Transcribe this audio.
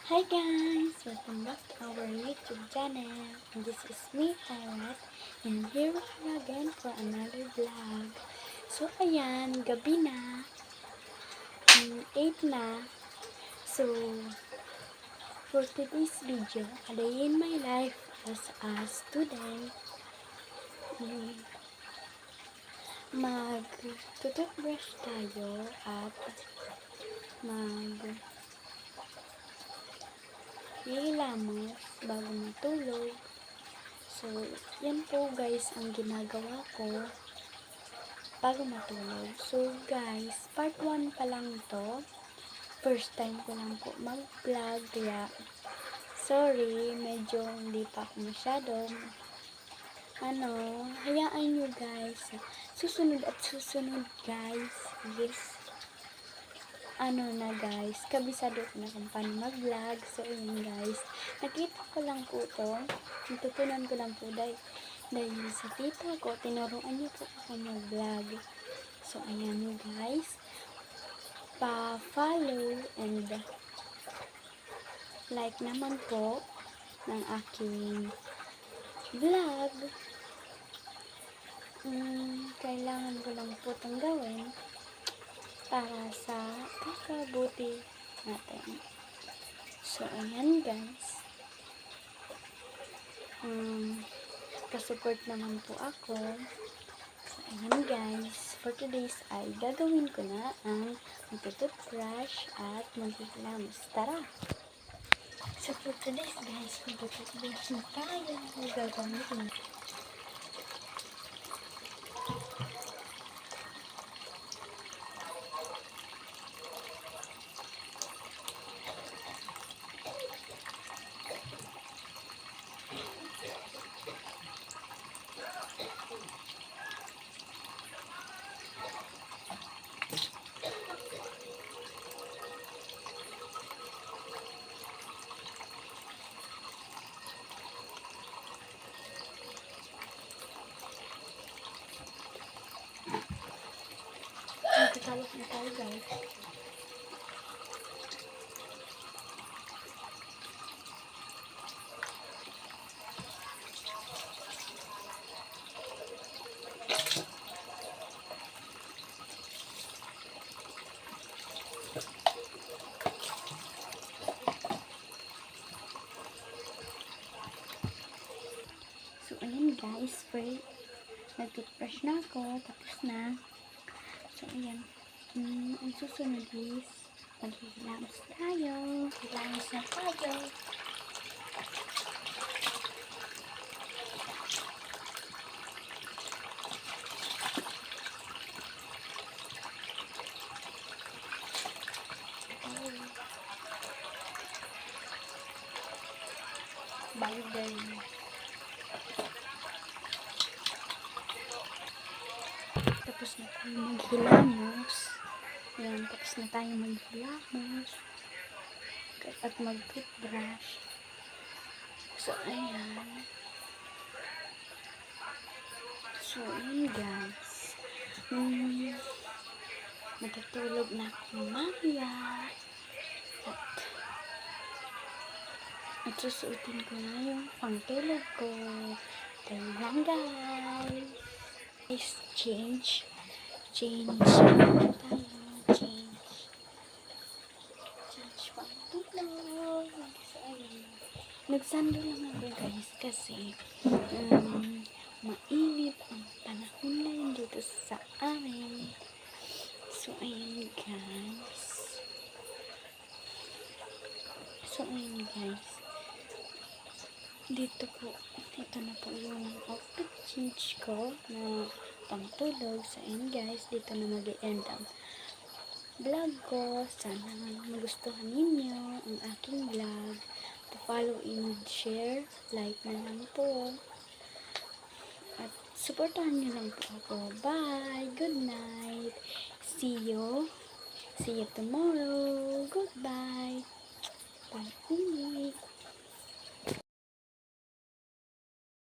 Hi guys! Welcome back to our YouTube channel. And this is me, Tyrat. And here we are again for another vlog. So ayan, gabi na. 8 na. So, for today's video, a day in my life as a student. Mag-toothbrush tayo at hilamos bago matulog. So, yan po guys ang ginagawa ko bago matulog. So guys, part 1 pa lang to. First time ko lang po mag-vlog, kaya sorry, medyo hindi pa ako masyadong hayaan nyo guys. Susunod guys. Yes. Guys, kabisado ko na kung paano mag-vlog. So, yun guys. Nakita ko lang po to. Natutunan ko lang po dahil sa tita ko, tinuruan niyo po ako mag-vlog. So, ayan nyo guys. Pa-follow and like naman po ng aking vlog. Kailangan ko lang po itong gawin para sa kakabuti natin. So, ayan guys. Kasupport naman po ako. So, ayan guys. For today's ay gagawin ko na ang mag-toothbrush at mag-hilamos. Tara! So, for today's guys, mag-toothbrush na tayo. Gagawin ko na. Magkakalas na tayo guys. So ayan guys, nag-toothbrush na ako, tapos na. So ayan, ang susunod is maghihilamos tayo. Hilamos na tayo. Bye-bye. Tapos na tayo maghilamos. Ayan, tapos na tayo maghilamos. At mag-toothbrush. So, ayan. So, ayan guys. Matutulog na ako mamaya. At susuotin ko na yung pangtulog ko. Tayo lang guys. Change tayo. Change pangtulog. So, ayan. Nagsando lang ako guys kasi mainit ang panahon ngayon dito sa amin. So, ayan guys. Dito na po yung outfit change ko na pangtulog. So, ayan guys, dito na mag-i-end ang vlog ko. Sana magustuhan ninyo ang aking vlog. Pa-follow and share, like na lang po. At supportahan nyo lang po ako. Bye! Good night! See you tomorrow. Goodbye! Bye!